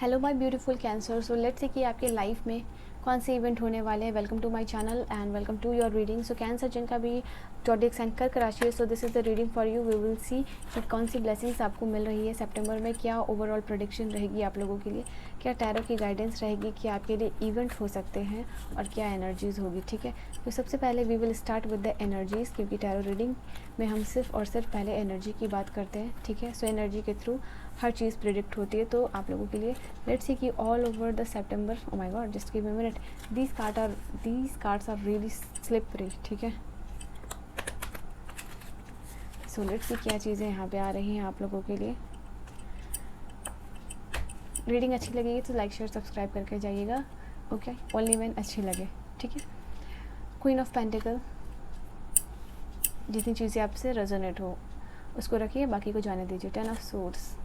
Hello my beautiful cancer. So let's see कि आपके life में कौन से इवेंट होने वाले हैं। Welcome to my channel and welcome to your reading. So cancer जिनका भी जॉडिक साइन कर्क राशि है, so this is the reading for you. We will see कि कौन सी ब्लेसिंग्स आपको मिल रही है सितंबर में, क्या ओवरऑल प्रेडिक्शन रहेगी आप लोगों के लिए, क्या टैरो की गाइडेंस रहेगी कि आपके लिए इवेंट हो सकते हैं और क्या एनर्जीज़ होगी। ठीक है, तो सबसे पहले we will start with the energies, क्योंकि टैरो रीडिंग में हम सिर्फ और सिर्फ पहले एनर्जी की बात करते हैं। ठीक है, सो एनर्जी के थ्रू हर चीज़ प्रिडिक्ट होती है। तो आप लोगों के लिए लेट्स सी कि ऑल ओवर द सितंबर, oh my god, just give me a minute, these cards are really slippery. ठीक है, सो लेट्स सी क्या चीज़ें यहाँ पे आ रही हैं आप लोगों के लिए। रीडिंग अच्छी लगेगी तो लाइक शेयर सब्सक्राइब करके जाइएगा। ओके, ओनली व्हेन अच्छी लगे। ठीक है, क्वीन ऑफ पेंटिकल, जितनी चीज़ें आपसे रेजोनेट हो उसको रखिए, बाकी को जाने दीजिए। 10 of swords,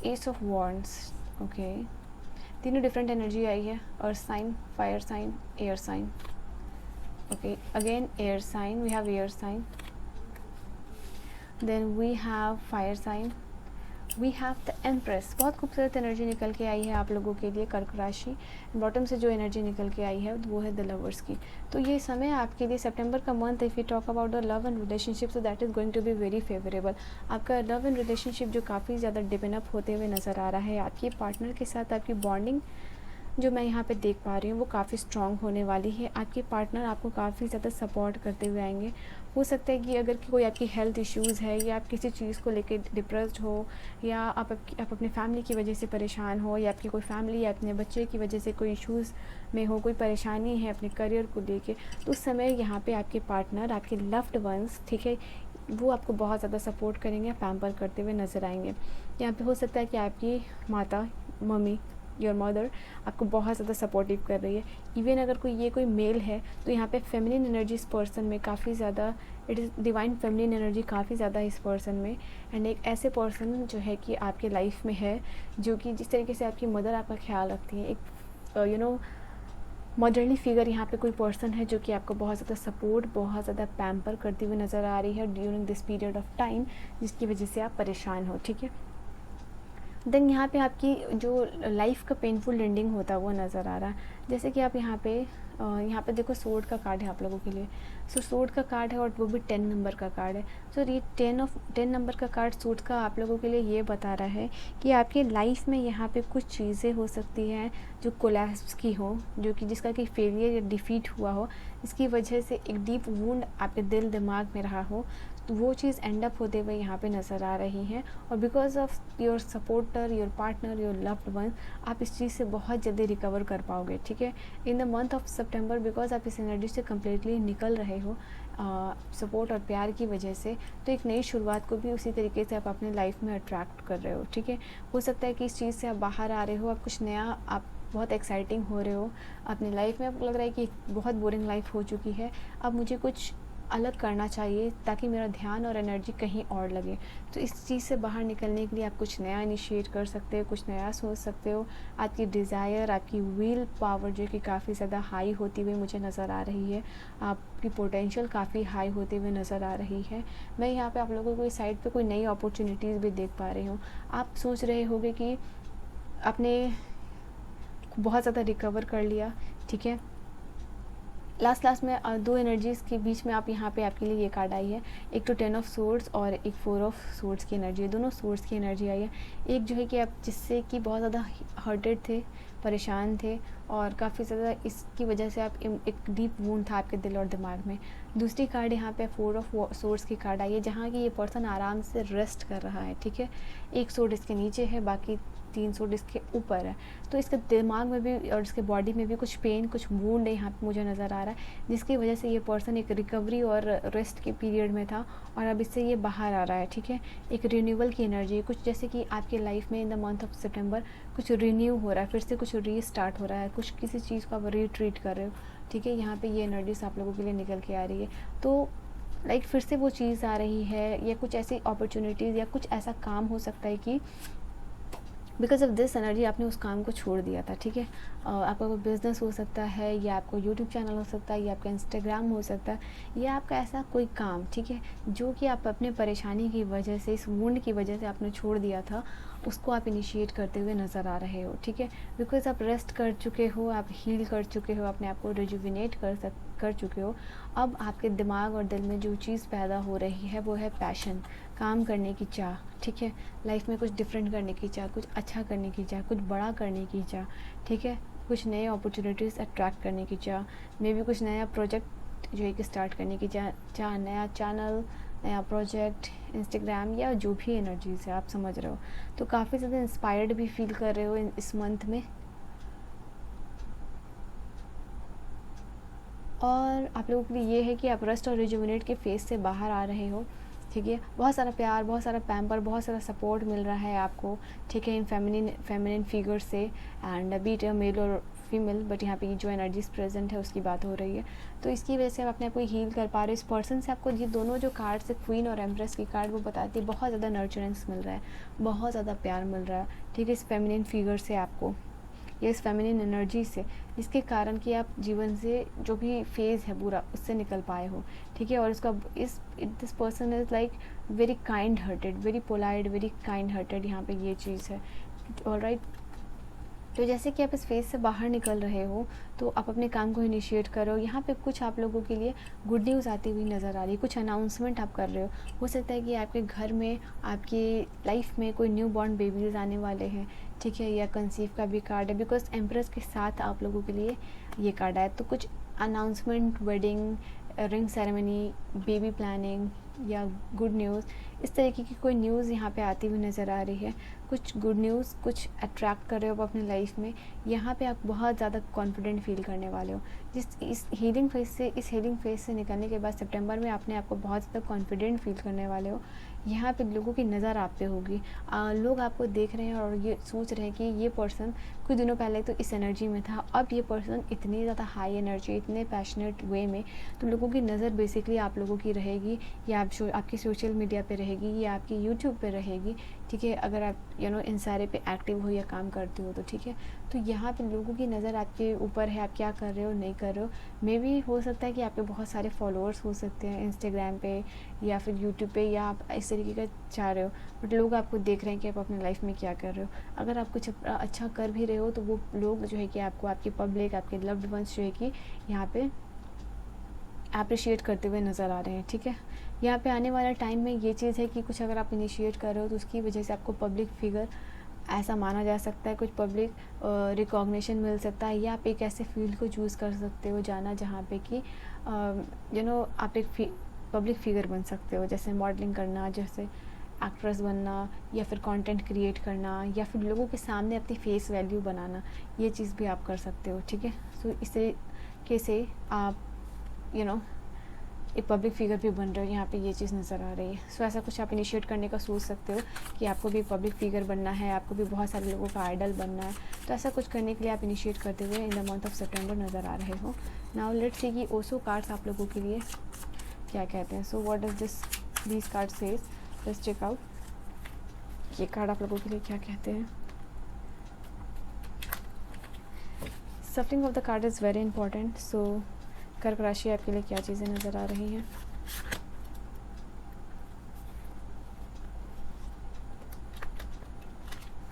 ace of wands. Okay, तीनों डिफरेंट एनर्जी आई है। Earth sign, fire sign, air sign. Okay, again air sign, we have air sign, then we have fire sign, we have the empress. बहुत खूबसूरत energy निकल के आई है आप लोगों के लिए कर्क राशि। बॉटम से जो एनर्जी निकल के आई है वो है द लवर्स की। तो ये समय आपके लिए सितंबर का month, if you talk about the love and relationship, so that is going to be very favourable. आपका लव एंड रिलेशनशिप जो काफ़ी ज़्यादा डेवलप होते हुए नज़र आ रहा है, आपके पार्टनर के साथ आपकी बॉन्डिंग जो मैं यहाँ पे देख पा रही हूँ वो काफ़ी स्ट्रॉन्ग होने वाली है। आपके पार्टनर आपको काफ़ी ज़्यादा सपोर्ट करते हुए आएंगे। हो सकता है कि अगर कोई आपकी हेल्थ इश्यूज़ है या आप किसी चीज़ को लेके डिप्रेस्ड हो, या आप अपने फैमिली की वजह से परेशान हो, या आपकी कोई फैमिली या अपने बच्चे की वजह से कोई इश्यूज़ में हो, कोई परेशानी है अपने करियर को लेके, तो उस समय यहाँ पे आपके पार्टनर, आपके लव्ड वंस, ठीक है, वो आपको बहुत ज़्यादा सपोर्ट करेंगे, पैम्पर करते हुए नज़र आएंगे। यहाँ पे हो सकता है कि आपकी माता, मम्मी, योर मदर आपको बहुत ज़्यादा सपोर्टिव कर रही है। इवन अगर कोई मेल है तो यहाँ पे फेमिनिन एनर्जी इस पर्सन में काफ़ी ज़्यादा, it is divine feminine energy काफ़ी ज़्यादा इस पर्सन में। एंड एक ऐसे पर्सन जो है कि आपके लाइफ में है जो कि जिस तरीके से आपकी मदर आपका ख्याल रखती है, एक मदरली फिगर यहाँ पे कोई पर्सन है जो कि आपको बहुत ज़्यादा सपोर्ट, बहुत ज़्यादा पैम्पर करती हुई नज़र आ रही है during this period of time, जिसकी वजह से आप परेशान हो। ठीक है, देन यहाँ पे आपकी जो लाइफ का पेनफुल एंडिंग होता है वो नज़र आ रहा है। जैसे कि आप यहाँ पे देखो, सोर्ड का कार्ड है आप लोगों के लिए। सो सोर्ड का कार्ड है और वो भी 10 नंबर का कार्ड है। सो ये 10 नंबर का कार्ड सोर्ड का आप लोगों के लिए ये बता रहा है कि आपके लाइफ में यहाँ पे कुछ चीज़ें हो सकती हैं जो कोलैप्स की हो, जो कि जिसका कि फेलियर या डिफीट हुआ हो, इसकी वजह से एक डीप वुंड आपके दिल दिमाग में रहा हो, तो वो चीज़ एंड अप होते हुए यहाँ पे नज़र आ रही हैं। और because of your supporter, your partner, your loved one, आप इस चीज़ से बहुत जल्दी रिकवर कर पाओगे। ठीक है, in the month of September, because आप इस एनर्जी से कम्प्लीटली निकल रहे हो सपोर्ट और प्यार की वजह से, तो एक नई शुरुआत को भी उसी तरीके से आप अपने लाइफ में अट्रैक्ट कर रहे हो। ठीक है, हो सकता है कि इस चीज़ से आप बाहर आ रहे हो, आप कुछ नया, आप बहुत एक्साइटिंग हो रहे हो अपनी लाइफ में। आपको लग रहा है कि बहुत बोरिंग लाइफ हो चुकी है, अब मुझे कुछ अलग करना चाहिए ताकि मेरा ध्यान और एनर्जी कहीं और लगे। तो इस चीज़ से बाहर निकलने के लिए आप कुछ नया इनिशिएट कर सकते हो, कुछ नया सोच सकते हो। आपकी डिज़ायर, आपकी विल पावर जो कि काफ़ी ज़्यादा हाई होती हुई मुझे नज़र आ रही है, आपकी पोटेंशियल काफ़ी हाई होते हुए नज़र आ रही है। मैं यहाँ पे आप लोगों को इस साइड पे कोई नई अपॉर्चुनिटीज़ भी देख पा रही हूँ। आप सोच रहे होगे कि आपने बहुत ज़्यादा रिकवर कर लिया। ठीक है, लास्ट में दो एनर्जीज़ के बीच में आप यहाँ पे आपके लिए ये कार्ड आई है, एक तो 10 ऑफ सोर्ड्स और एक 4 ऑफ सोर्ड्स की एनर्जी है। दोनों सोर्ड्स की एनर्जी आई है। एक जो है कि आप जिससे कि बहुत ज़्यादा हर्टेड थे, परेशान थे, और काफ़ी ज़्यादा इसकी वजह से आप एक डीप वूंड था आपके दिल और दिमाग में। दूसरी कार्ड यहाँ पे 4 ऑफ सोर्ड्स की कार्ड आई है, जहाँ की ये पर्सन आराम से रेस्ट कर रहा है। ठीक है, एक सोर्ड इसके नीचे है, बाकी 3 सोर्ड इसके ऊपर है। तो इसके दिमाग में भी और इसके बॉडी में भी कुछ पेन, कुछ वूंड है यहाँ पे मुझे नज़र आ रहा है, जिसकी वजह से ये पर्सन एक रिकवरी और रेस्ट के पीरियड में था और अब इससे ये बाहर आ रहा है। ठीक है, एक रिन्यूअल की एनर्जी, कुछ जैसे कि आपके लाइफ में इन द मंथ ऑफ सितंबर कुछ रिन्यू हो रहा है, फिर से कुछ रीस्टार्ट हो रहा है, कुछ किसी चीज़ को आप रिट्रीट कर रहे हो। ठीक है, यहाँ पे ये एनर्जीज आप लोगों के लिए निकल के आ रही है। तो लाइक फिर से वो चीज़ आ रही है, या कुछ ऐसी अपॉर्चुनिटीज़ या कुछ ऐसा काम हो सकता है कि बिकॉज ऑफ दिस एनर्जी आपने उस काम को छोड़ दिया था, ठीक है। आपका कोई बिज़नेस हो सकता है, या आपको यूट्यूब चैनल हो सकता है, या आपका इंस्टाग्राम हो सकता है, या आपका ऐसा कोई काम, ठीक है, जो कि आप अपने परेशानी की वजह से, इस वुंड की वजह से आपने छोड़ दिया था, उसको आप इनिशिएट करते हुए नज़र आ रहे हो, ठीक है। बिकॉज आप रेस्ट कर चुके हो, आप हील कर चुके हो, अपने आप को रिजुविनेट कर चुके हो। अब आपके दिमाग और दिल में जो चीज़ पैदा हो रही है वो है पैशन, काम करने की चाह, ठीक है। लाइफ में कुछ डिफरेंट करने की चाह, कुछ अच्छा करने की चाह, कुछ बड़ा करने की चाह, ठीक है। कुछ नए अपॉर्चुनिटीज़ अट्रैक्ट करने की चाह, मे बी कुछ नया प्रोजेक्ट जो है कि स्टार्ट करने की चाह, नया चैनल, नया प्रोजेक्ट, इंस्टाग्राम, या जो भी एनर्जीज है, आप समझ रहे हो। तो काफ़ी ज़्यादा इंस्पायर्ड भी फील कर रहे हो इस मंथ में। और आप लोगों के लिए ये है कि आप रेस्ट और रिजुविनेट के फेज़ से बाहर आ रहे हो, ठीक है। बहुत सारा प्यार, बहुत सारा पैम्पर, बहुत सारा सपोर्ट मिल रहा है आपको, ठीक है, इन फेमिनिन फिगर से, एंड बीट मेल और फीमेल, बट यहाँ पे जो एनर्जीज प्रेजेंट है उसकी बात हो रही है। तो इसकी वजह से आप अपने आप को हील कर पा रहे हो। इस पर्सन से आपको ये दोनों जो कार्ड्स है, क्वीन और एम्प्रेस की कार्ड, वो बताती है बहुत ज़्यादा नर्चरेंस मिल रहा है, बहुत ज़्यादा प्यार मिल रहा है, ठीक है, इस फेमिनिन फिगर से आपको, या इस फेमिनिन एनर्जी से, जिसके कारण कि आप जीवन से जो भी फेज़ है बुरा, उससे निकल पाए हो, ठीक है। और इसका this person is like very kind hearted, very polite, very kind hearted, यहाँ पे ये चीज़ है, ऑलराइट। तो जैसे कि आप इस फेज़ से बाहर निकल रहे हो, तो आप अपने काम को इनिशिएट करो। यहाँ पे कुछ आप लोगों के लिए गुड न्यूज़ आती हुई नज़र आ रही है, कुछ अनाउंसमेंट आप कर रहे हो सकता है कि आपके घर में, आपकी लाइफ में कोई न्यू बॉर्न बेबीज़ आने वाले हैं, ठीक है, या कंसीव का भी कार्ड है, बिकॉज एम्प्रेस के साथ आप लोगों के लिए ये कार्ड आया। तो कुछ announcement, wedding, ring ceremony, baby planning, या गुड न्यूज़, इस तरीके की कोई न्यूज़ यहाँ पे आती हुई नज़र आ रही है। कुछ गुड न्यूज़, कुछ अट्रैक्ट कर रहे हो आप अपने लाइफ में। यहाँ पे आप बहुत ज़्यादा कॉन्फिडेंट फील करने वाले हो। इस हीलिंग फेज से निकलने के बाद सितंबर में आपने आपको बहुत ज़्यादा कॉन्फिडेंट फील करने वाले हो। यहाँ पे लोगों की नज़र आप पे होगी, लोग आपको देख रहे हैं और ये सोच रहे हैं कि ये पर्सन कुछ दिनों पहले तो इस एनर्जी में था, अब ये पर्सन इतनी ज़्यादा हाई एनर्जी, इतने पैशनेट वे में, तो लोगों की नज़र बेसिकली आप लोगों की रहेगी, या आपकी सोशल मीडिया पे रहेगी, या आपकी यूट्यूब पे रहेगी, ठीक है, अगर आप इन सारे पे एक्टिव हो या काम करते हो तो, ठीक है। तो यहाँ पे लोगों की नज़र आपके ऊपर है, आप क्या कर रहे हो, नहीं कर रहे हो। मे बी हो सकता है कि आपके बहुत सारे फॉलोअर्स हो सकते हैं इंस्टाग्राम पे या फिर यूट्यूब पे, या आप इस तरीके का चाह रहे हो, बट लोग आपको देख रहे हैं कि आप अपनी लाइफ में क्या कर रहे हो। अगर आप कुछ अच्छा कर भी रहे हो तो वो लोग जो है कि आपको, आपकी पब्लिक, आपके लव्ड वंस जो है कि यहाँ पे अप्रिशिएट करते हुए नज़र आ रहे हैं, ठीक है। यहाँ पे आने वाला टाइम में ये चीज़ है कि कुछ अगर आप इनिशिएट कर रहे हो तो उसकी वजह से आपको पब्लिक फिगर ऐसा माना जा सकता है, कुछ पब्लिक रिकॉग्निशन मिल सकता है, या आप एक ऐसे फील्ड को चूज़ कर सकते हो जाना जहाँ पे कि आप एक पब्लिक फिगर बन सकते हो, जैसे मॉडलिंग करना, जैसे एक्ट्रेस बनना, या फिर कंटेंट क्रिएट करना, या फिर लोगों के सामने अपनी फेस वैल्यू बनाना, ये चीज़ भी आप कर सकते हो, ठीक है। सो इस तरीके से आप एक पब्लिक फिगर भी बन रहे हो, यहाँ पे ये चीज़ नज़र आ रही है। सो ऐसा कुछ आप इनिशिएट करने का सोच सकते हो कि आपको भी पब्लिक फिगर बनना है, आपको भी बहुत सारे लोगों का आइडल बनना है, तो ऐसा कुछ करने के लिए आप इनिशिएट करते हुए इन द मंथ ऑफ सितंबर नज़र आ रहे हो। नाउ लेट्स सी कि ओसो कार्ड्स आप लोगों के लिए क्या कहते हैं। So what does this card says, let's check out ये कार्ड आप लोगों के लिए क्या कहते हैं। Suffering of the card is very important. So कर्क राशि आपके लिए क्या चीज़ें नज़र आ रही हैं।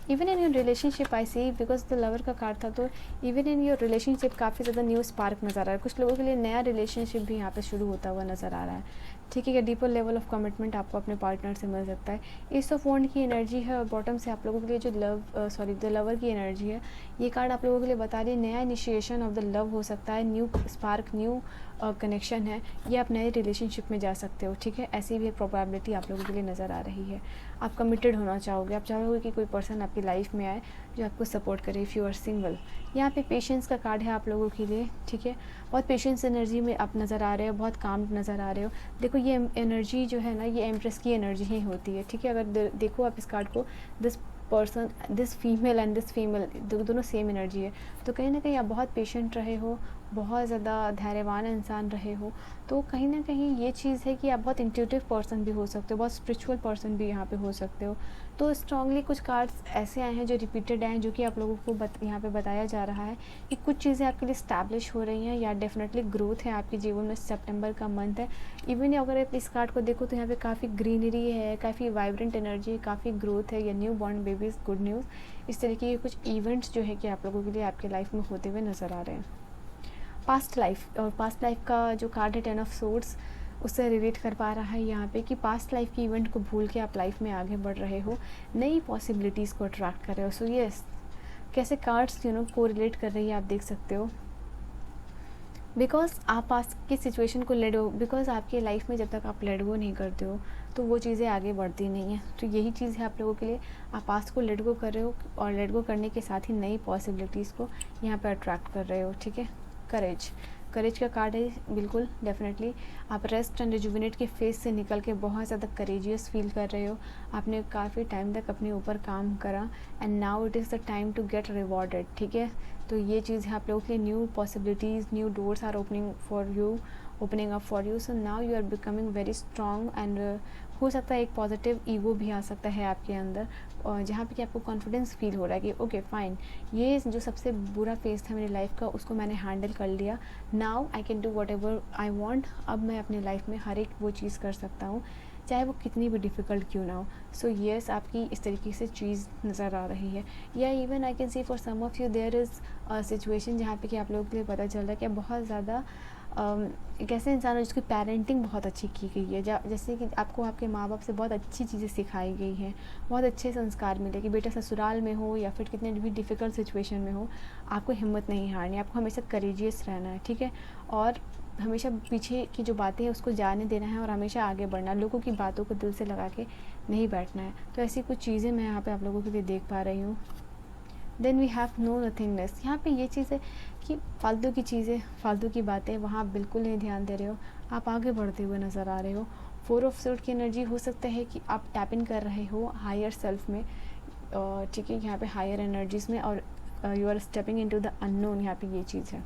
Even in your relationship I see, because the lover का कार्ड था, तो इवन इन योर रिलेशनशिप काफ़ी ज़्यादा न्यू स्पार्क नज़र आ रहा है। कुछ लोगों के लिए नया रिलेशनशिप भी यहाँ पे शुरू होता हुआ नज़र आ रहा है, ठीक है। डीपर लेवल ऑफ कमिटमेंट आपको अपने पार्टनर से मिल सकता है। ईस्ट ऑफ वॉन्ड की एनर्जी है, और बॉटम से आप लोगों के लिए जो द लवर की एनर्जी है, ये कार्ड आप लोगों के लिए बता रही है नया इनिशिएशन ऑफ द लव हो सकता है, न्यू स्पार्क, न्यू कनेक्शन है, ये आप नए रिलेशनशिप में जा सकते हो, ठीक है। ऐसी भी प्रोबेबिलिटी आप लोगों के लिए नज़र आ रही है। आप कमिटेड होना चाहोगे, आप चाहोगे कि कोई पर्सन आपकी लाइफ में आए जो आपको सपोर्ट करे, इफ़ यू आर सिंगल। यहाँ पे पेशेंस का कार्ड है आप लोगों के लिए, ठीक है। बहुत पेशेंस एनर्जी में आप नज़र आ रहे हो, बहुत काम नज़र आ रहे हो। देखो ये एनर्जी जो है ना, ये एम्प्रेस की एनर्जी ही होती है, ठीक है। अगर देखो आप इस कार्ड को, this female and this female दोनों सेम एनर्जी है, तो कहीं ना कहीं आप बहुत पेशेंट रहे हो बहुत ज़्यादा धैर्यवान इंसान रहे हो, तो कहीं ना कहीं ये चीज़ है कि आप बहुत इंट्यूटिव पर्सन भी हो सकते हो, बहुत स्पिरिचुअल पर्सन भी यहाँ पे हो सकते हो। तो स्ट्रांगली कुछ कार्ड्स ऐसे आए हैं जो रिपीटेड आए हैं, जो कि आप लोगों को यहाँ पे बताया जा रहा है कि कुछ चीज़ें आपके लिए स्टैब्लिश हो रही हैं या डेफिनेटली ग्रोथ है आपके जीवन में। सितंबर का मंथ है। इवन अगर आप इस कार्ड को देखो तो यहाँ पे काफ़ी ग्रीनरी है, काफ़ी वाइब्रेंट एनर्जी है, काफ़ी ग्रोथ है, या new born babies, good news, इस तरीके के कुछ इवेंट्स जो है कि आप लोगों के लिए आपके लाइफ में होते हुए नज़र आ रहे हैं। पास्ट लाइफ, और पास्ट लाइफ का जो कार्ड है 10 ऑफ सोर्ड्स, उससे रिलेट कर पा रहा है यहाँ पे कि पास्ट लाइफ की इवेंट को भूल के आप लाइफ में आगे बढ़ रहे हो, नई पॉसिबिलिटीज़ को अट्रैक्ट कर रहे हो। सो यस, कैसे कार्ड्स को रिलेट कर रही है आप देख सकते हो। बिकॉज आप पास्ट की सिचुएशन को लेट गो, बिकॉज आपके लाइफ में जब तक आप लेट गो नहीं करते हो तो वो चीज़ें आगे बढ़ती नहीं हैं। तो यही चीज़ है आप लोगों के लिए, आप पास्ट को लेट गो कर रहे हो और लेट गो करने के साथ ही नई पॉसिबिलिटीज़ को यहाँ पे अट्रैक्ट कर रहे हो। ठीक है। करेज, करेज का कार्ड है, बिल्कुल डेफिनेटली आप रेस्ट एंड रिजुविनेट के फेज से निकल के बहुत ज़्यादा करेजियस फील कर रहे हो। आपने काफ़ी टाइम तक अपने ऊपर काम करा and now it is the time to get rewarded. ठीक है। तो ये चीज़ है आप लोगों के लिए, new possibilities, new doors are opening for you, opening up for you. So now you are becoming very strong and हो सकता है एक पॉजिटिव ईगो भी आ सकता है आपके अंदर, और जहाँ पे कि आपको कॉन्फिडेंस फील हो रहा है कि ओके फाइन, ये जो सबसे बुरा फेज़ था मेरी लाइफ का उसको मैंने हैंडल कर लिया, now I can do what ever I want. अब मैं अपने लाइफ में हर एक वो चीज़ कर सकता हूँ, चाहे वो कितनी भी डिफ़िकल्ट क्यों ना हो। सो येस, आपकी इस तरीके से चीज़ नज़र आ रही है। या even I can see for some of you there is situation जहाँ पे कि आप लोगों के लिए पता चल रहा है कि बहुत ज़्यादा एक ऐसे इंसान हो जिसकी पेरेंटिंग बहुत अच्छी की गई है, जैसे कि आपको आपके माँ बाप से बहुत अच्छी चीज़ें सिखाई गई हैं, बहुत अच्छे संस्कार मिले कि बेटा ससुराल में हो या फिर कितने भी डिफ़िकल्ट सिचुएशन में हो, आपको हिम्मत नहीं हारनी, आपको हमेशा करेजियस रहना है। ठीक है। और हमेशा पीछे की जो बातें हैं उसको जाने देना है और हमेशा आगे बढ़ना, लोगों की बातों को दिल से लगा के नहीं बैठना है। तो ऐसी कुछ चीज़ें मैं यहाँ पे आप लोगों के लिए देख पा रही हूँ। Then we have no nothingness, यहाँ पे ये चीज़ है कि फालतू की चीज़ें, फालतू की बातें, वहाँ आप बिल्कुल नहीं ध्यान दे रहे हो, आप आगे बढ़ते हुए नज़र आ रहे हो। 4 ऑफ सोर्ड की एनर्जी हो सकता है कि आप टैप इन कर रहे हो हायर सेल्फ में। ठीक है, यहाँ पे हायर एनर्जीज़ में, और you are stepping into the unknown, यहाँ पे ये चीज़ है।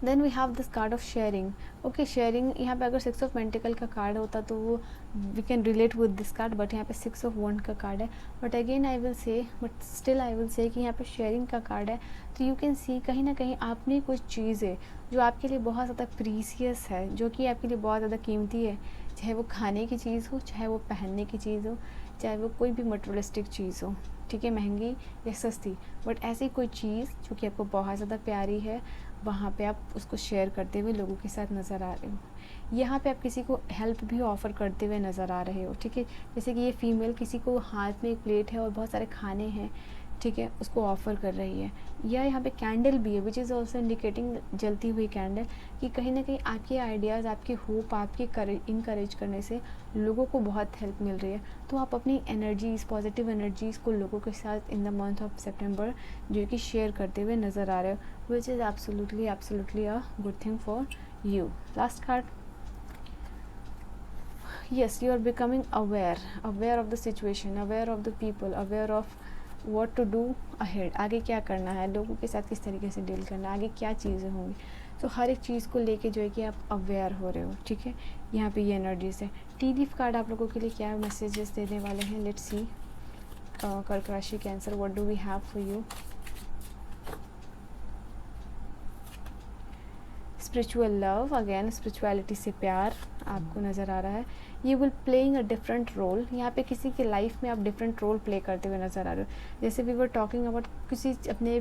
Then we have this card of sharing. Okay, sharing, यहाँ पे अगर 6 ऑफ पेंटिकल का कार्ड होता तो वो we can relate with this card, but यहाँ पे 6 ऑफ वंड का कार्ड है। But again I will say, but still I will say कि यहाँ पे शेयरिंग का कार्ड है। तो यू कैन सी कहीं ना कहीं आपने कुछ चीज़ें जो आपके लिए बहुत ज़्यादा प्रीसियस है, जो कि आपके लिए बहुत ज़्यादा कीमती है, चाहे वो खाने की चीज़ हो, चाहे वो पहनने की चीज़ हो, चाहे वो कोई भी मटेरियलिस्टिक चीज़ हो, ठीक है, महंगी या सस्ती, बट ऐसी कोई चीज़ जो कि आपको बहुत ज़्यादा प्यारी है, वहाँ पे आप उसको शेयर करते हुए लोगों के साथ नज़र आ रहे हो। यहाँ पे आप किसी को हेल्प भी ऑफ़र करते हुए नज़र आ रहे हो। ठीक है, जैसे कि ये फीमेल किसी को हाथ में एक प्लेट है और बहुत सारे खाने हैं, ठीक है, उसको ऑफ़र कर रही है। या यहाँ पे कैंडल भी है, विच इज़ ऑल्सो इंडिकेटिंग जलती हुई कैंडल, कि कहीं ना कहीं आपके आइडियाज़, आपके होप, आपके इनकरेज करने से लोगों को बहुत हेल्प मिल रही है। तो आप अपनी एनर्जीज़, पॉजिटिव एनर्जीज़ को लोगों के साथ इन द मंथ ऑफ सितंबर जो कि शेयर करते हुए नज़र आ रहे हो, which is absolutely a good thing for you. Last card, yes, you are becoming aware of the situation, aware of the people, aware of what to do ahead, आगे क्या करना है, लोगों के साथ किस तरीके से डील करना है, आगे क्या चीज़ें होंगी। तो हर एक चीज़ को लेके जो है कि आप अवेयर हो रहे हो। ठीक है, यहाँ पे ये एनर्जीज है। टी लीफ कार्ड आप लोगों के लिए क्या मैसेजेस देने वाले हैं, लेट्स सी। कर्क राशि, cancer, what do we have for you. Spiritual love, again spirituality से प्यार आपको नज़र आ रहा है। ये will playing a different role, यहाँ पे किसी के लाइफ में आप डिफरेंट रोल प्ले करते हुए नज़र आ रहे हो। जैसे वी वर टॉकिंग अबाउट किसी अपने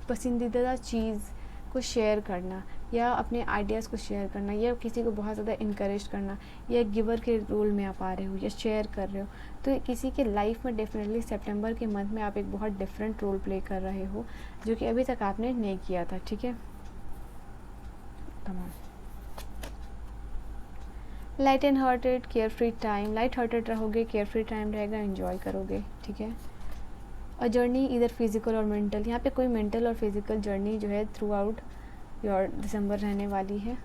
पसंदीदा चीज़ को शेयर करना, या अपने आइडियाज़ को शेयर करना, या किसी को बहुत ज़्यादा इनकरेज करना, या गिवर के रोल में आप आ रहे हो या शेयर कर रहे हो। तो किसी के लाइफ में डेफिनेटली सितंबर के मंथ में आप एक बहुत डिफरेंट रोल प्ले कर रहे हो, जो कि अभी तक आपने नहीं किया था। ठीक है, light and hearted, care free time, light hearted रहोगे, केयर फ्री टाइम रहेगा, एंजॉय करोगे। ठीक है, और जर्नी इधर फिजिकल और मेंटल, यहाँ पे कोई मेंटल और फिजिकल जर्नी जो है थ्रू आउट योर दिसंबर रहने वाली है।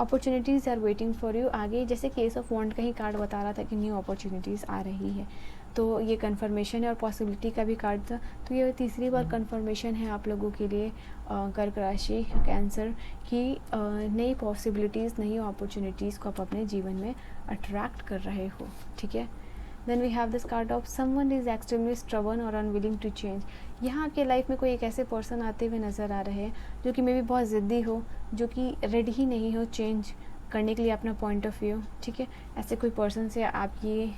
Opportunities are waiting for you. आगे जैसे केस ऑफ वॉन्ड का ही कार्ड बता रहा था कि न्यू अपॉर्चुनिटीज़ आ रही है, तो ये कन्फर्मेशन है, और पॉसिबिलिटी का भी कार्ड था, तो ये तीसरी बार कन्फर्मेशन है आप लोगों के लिए कर्क राशि कैंसर की नई पॉसिबिलिटीज़, नई अपॉर्चुनिटीज़ को आप अपने जीवन में अट्रैक्ट कर रहे हो, ठीक है। Then we have this card of someone is extremely stubborn और अनविलिंग टू चेंज। यहाँ आपके लाइफ में कोई एक ऐसे पर्सन आते हुए नज़र आ रहे हैं जो कि मे बी बहुत ज़िद्दी हो, जो कि रेडी ही नहीं हो चेंज करने के लिए अपना पॉइंट ऑफ व्यू, ठीक है। ऐसे कोई पर्सन से आपकी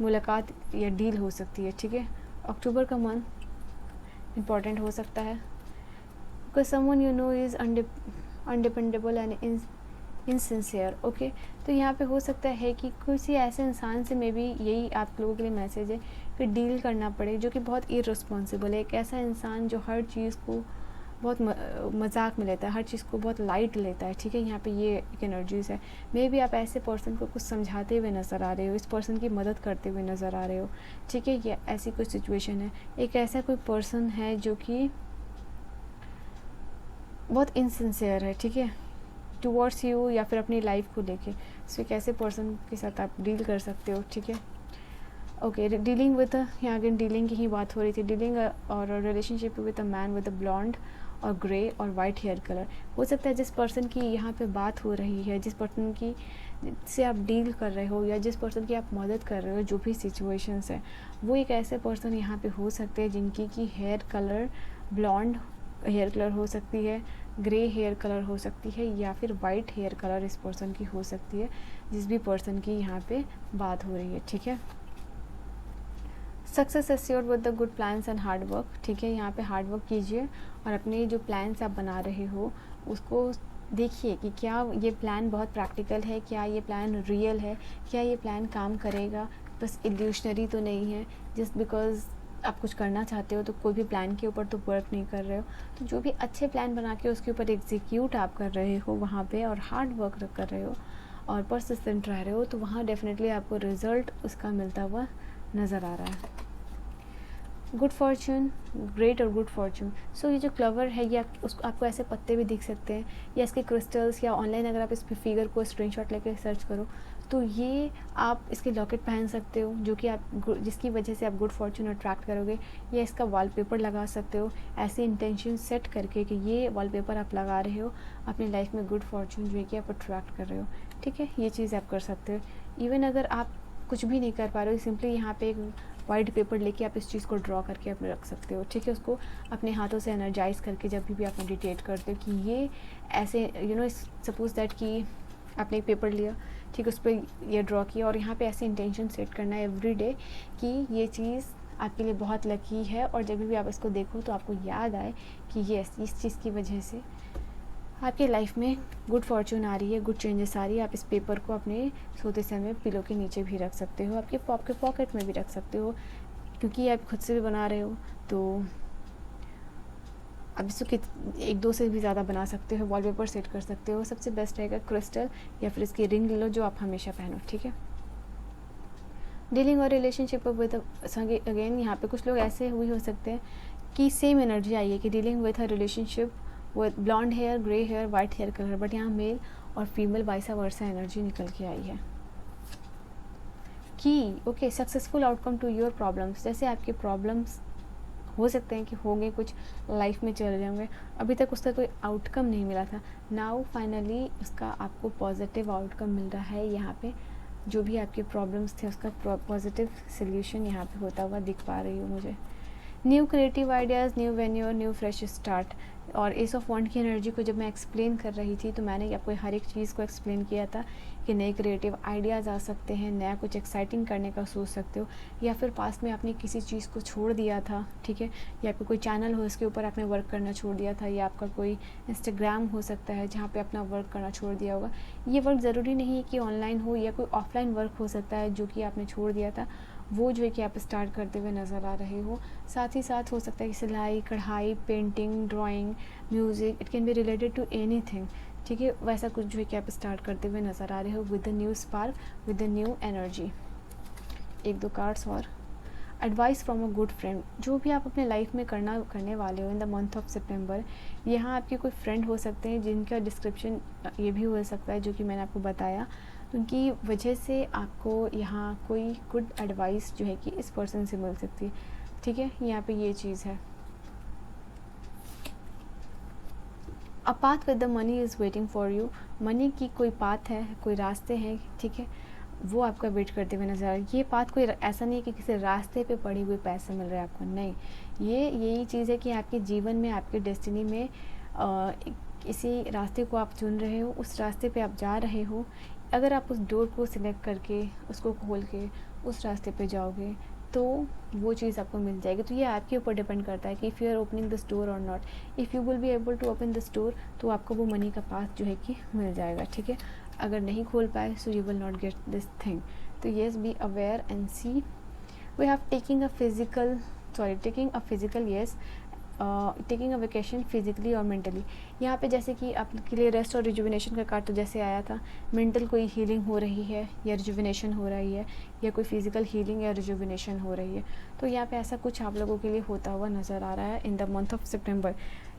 मुलाकात या डील हो सकती है, ठीक है। अक्टूबर का मंथ इम्पॉर्टेंट हो सकता है, because someone you know is undependable and insincere, okay. तो यहाँ पे हो सकता है कि किसी ऐसे इंसान से मे बी यही आप लोगों के लिए मैसेज है कि डील करना पड़े, जो कि बहुत इररिस्पॉन्सिबल है, एक ऐसा इंसान जो हर चीज़ को बहुत मजाक में लेता है, हर चीज़ को बहुत लाइट लेता है, ठीक है। यहाँ पे ये एक एनर्जीज है, मे बी आप ऐसे पर्सन को कुछ समझाते हुए नज़र आ रहे हो, इस पर्सन की मदद करते हुए नज़र आ रहे हो, ठीक है। ये ऐसी कोई सिचुएशन है, एक ऐसा कोई पर्सन है जो कि बहुत इनसिंसियर है, ठीक है, टुवर्ड्स यू या फिर अपनी लाइफ को लेके। सो एक ऐसे पर्सन के साथ आप डील कर सकते हो, ठीक है। ओके, डीलिंग विद, यहाँ अगेन डीलिंग की ही बात हो रही थी, डीलिंग और relationship with a man with a blonde और ग्रे और वाइट हेयर कलर। हो सकता है जिस पर्सन की यहाँ पे बात हो रही है, जिस पर्सन की से आप डील कर रहे हो या जिस पर्सन की आप मदद कर रहे हो, जो भी सिचुएशंस है, वो एक ऐसे पर्सन यहाँ पे हो सकते हैं जिनकी की hair colour blonde hair colour हो सकती है, ग्रे हेयर कलर हो सकती है, या फिर वाइट हेयर कलर इस पर्सन की हो सकती है, जिस भी पर्सन की यहाँ पे बात हो रही है, ठीक है। Success assured with the good plans and hard work, ठीक है। यहाँ पे हार्ड वर्क कीजिए और अपने जो प्लान्स आप बना रहे हो उसको देखिए कि क्या ये प्लान बहुत प्रैक्टिकल है, क्या ये प्लान रियल है, क्या ये प्लान काम करेगा, बस इल्यूशनरी तो नहीं है। जस्ट बिकॉज आप कुछ करना चाहते हो तो कोई भी प्लान के ऊपर तो वर्क नहीं कर रहे हो, तो जो भी अच्छे प्लान बना के उसके ऊपर एग्जीक्यूट आप कर रहे हो वहाँ पे, और हार्ड वर्क कर रहे हो और परसिस्टेंट रह रहे हो, तो वहाँ डेफिनेटली आपको रिजल्ट उसका मिलता हुआ नज़र आ रहा है। गुड फॉर्चून, ग्रेट और गुड फॉर्चून। सो ये जो क्लवर है ये उसको आपको ऐसे पत्ते भी दिख सकते हैं, या इसके क्रिस्टल्स, या ऑनलाइन अगर आप इस फिगर को स्क्रीनशॉट लेके सर्च करो तो ये आप इसके लॉकेट पहन सकते हो, जो कि आप जिसकी वजह से आप गुड फॉर्चून अट्रैक्ट करोगे, या इसका वॉलपेपर लगा सकते हो ऐसे इंटेंशन सेट करके कि ये वॉलपेपर आप लगा रहे हो, अपनी लाइफ में गुड फॉर्चून जो है कि आप अट्रैक्ट कर रहे हो, ठीक है। ये चीज़ आप कर सकते हो। इवन अगर आप कुछ भी नहीं कर पा रहे हो, सिंपली यहाँ पे एक वाइट पेपर लेके आप इस चीज़ को ड्रॉ करके आप रख सकते हो, ठीक है। उसको अपने हाथों से एनर्जाइज करके जब भी आप मेडिटेट करते हो कि ये ऐसे सपोज दैट कि आपने एक पेपर लिया, ठीक है, उस पर ये ड्रॉ किया और यहाँ पे ऐसे इंटेंशन सेट करना है एवरी डे कि ये चीज़ आपके लिए बहुत लकी है, और जब भी आप इसको देखो तो आपको याद आए कि ये इस चीज़ की वजह से आपके लाइफ में गुड फॉर्चून आ रही है, गुड चेंजेस आ रही है। आप इस पेपर को अपने सोते समय पिलो के नीचे भी रख सकते हो, आपके पॉकेट में भी रख सकते हो, क्योंकि आप खुद से भी बना रहे हो तो आप इसको एक दो से भी ज़्यादा बना सकते हो, वॉलपेपर सेट कर सकते हो। सबसे बेस्ट रहेगा क्रिस्टल या फिर इसकी रिंग ले लो जो आप हमेशा पहनो, ठीक है। डीलिंग और रिलेशनशिप विद अगेन यहाँ पे कुछ लोग ऐसे हुए हो सकते हैं कि सेम एनर्जी आई है कि dealing with a relationship with blonde hair, grey hair, white hair colour, but यहाँ मेल और फीमेल वाइसा वर्सा एनर्जी निकल के आई है कि okay successful outcome to your problems. जैसे आपके प्रॉब्लम्स हो सकते हैं कि होंगे कुछ लाइफ में चल रहे होंगे, अभी तक उसका कोई आउटकम नहीं मिला था, नाउ फाइनली उसका आपको पॉजिटिव आउटकम मिल रहा है। यहाँ पे जो भी आपके प्रॉब्लम्स थे उसका पॉजिटिव सोल्यूशन यहाँ पे होता हुआ दिख पा रही हो मुझे। New creative ideas, new venue और न्यू फ्रेश स्टार्ट। और एस ऑफ वॉन्ड की एनर्जी को जब मैं एक्सप्लेन कर रही थी तो मैंने आपको हर एक चीज़ को एक्सप्लेन किया था कि नए क्रिएटिव आइडियाज़ आ सकते हैं, नया कुछ एक्साइटिंग करने का सोच सकते हो, या फिर पास में आपने किसी चीज़ को छोड़ दिया था, ठीक है, या आपका कोई चैनल हो इसके ऊपर आपने वर्क करना छोड़ दिया था, या आपका कोई इंस्टाग्राम हो सकता है जहाँ पे अपना वर्क करना छोड़ दिया होगा। ये वर्क ज़रूरी नहीं है कि ऑनलाइन हो, या कोई ऑफलाइन वर्क हो सकता है जो कि आपने छोड़ दिया था, वो जो है कि आप स्टार्ट करते हुए नज़र आ रहे हो। साथ ही साथ हो सकता है कि सिलाई, कढ़ाई, painting, drawing, music, it can be related to anything, ठीक है, वैसा कुछ जो है कि आप स्टार्ट करते हुए नज़र आ रहे हो with the new spark, with the new energy. एक दो कार्ड्स और advice from a good friend, जो भी आप अपने लाइफ में करने वाले हो इन द मंथ ऑफ सितंबर, यहाँ आपके कोई फ्रेंड हो सकते हैं जिनका डिस्क्रिप्शन ये भी हो सकता है जो कि मैंने आपको बताया, उनकी वजह से आपको यहाँ कोई गुड एडवाइस जो है कि इस पर्सन से मिल सकती है, ठीक है। यहाँ पे ये चीज़ है। A path with the money is waiting for you, money की कोई पाथ है, कोई रास्ते हैं, ठीक है, वो आपका वेट करते हुए नज़र आ रहा है। ये बात कोई ऐसा नहीं है कि किसी रास्ते पे पड़े हुए पैसे मिल रहे हैं आपको, नहीं, ये यही चीज़ है कि आपके जीवन में, आपके डेस्टिनी में किसी रास्ते को आप चुन रहे हो, उस रास्ते पे आप जा रहे हो। अगर आप उस डोर को सिलेक्ट करके, उसको खोल के उस रास्ते पे जाओगे तो वो चीज़ आपको मिल जाएगी। तो ये आपके ऊपर डिपेंड करता है कि if you are opening this door और not. If you will be able to open this door तो आपको वो मनी का पाथ जो है कि मिल जाएगा, ठीक है। अगर नहीं खोल पाए so you will not get this thing. तो yes, be aware and see. We have taking a physical yes, taking a vacation physically और मेंटली। यहाँ पे जैसे कि आपके लिए रेस्ट और रिजुविनेशन का कार्ड तो जैसे आया था, मेंटल कोई हीलिंग हो रही है या रिजुविनेशन हो रही है, या कोई फिजिकल हीलिंग या रिजुविनेशन हो रही है। तो यहाँ पे ऐसा कुछ आप लोगों के लिए होता हुआ नज़र आ रहा है इन द मंथ ऑफ सितंबर।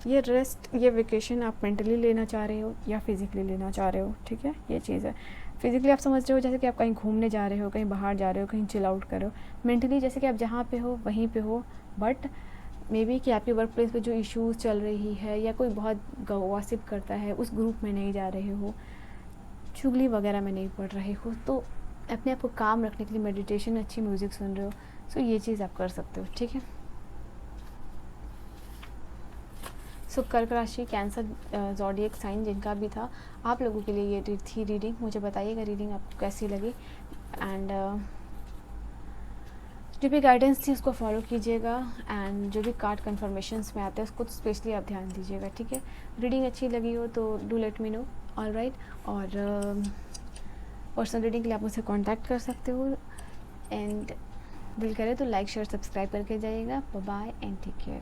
ये रेस्ट, ये वेकेशन आप मेंटली लेना चाह रहे हो या फिजिकली लेना चाह रहे हो, ठीक है, ये चीज़ है। फिजिकली आप समझ रहे हो जैसे कि आप कहीं घूमने जा रहे हो, कहीं बाहर जा रहे हो, कहीं चिल आउट कर रहे हो। मेंटली जैसे कि आप जहाँ पे हो वहीं पे हो, बट मे बी कि आपके वर्क प्लेस पे जो इश्यूज़ चल रही है या कोई बहुत गॉसिप करता है उस ग्रुप में नहीं जा रहे हो, चुगली वगैरह में नहीं पड़ रहे हो, तो अपने आप को काम रखने के लिए मेडिटेशन, अच्छी म्यूज़िक सुन रहे हो, सो ये चीज़ आप कर सकते हो, ठीक है। सो कर्क राशि, कैंसर ज़ोडिएक साइन जिनका भी था, आप लोगों के लिए ये थी रीडिंग। मुझे बताइएगा रीडिंग आपको कैसी लगी, एंड जो भी गाइडेंस थी उसको फॉलो कीजिएगा, एंड जो भी कार्ड कन्फर्मेशंस में आते हैं उसको स्पेशली आप ध्यान दीजिएगा, ठीक है। रीडिंग अच्छी लगी हो तो do let me know, all right. और पर्सनल रीडिंग के लिए आप मुझसे कांटेक्ट कर सकते हो, एंड दिल करे तो लाइक शेयर सब्सक्राइब करके जाइएगा। Bye bye and take care.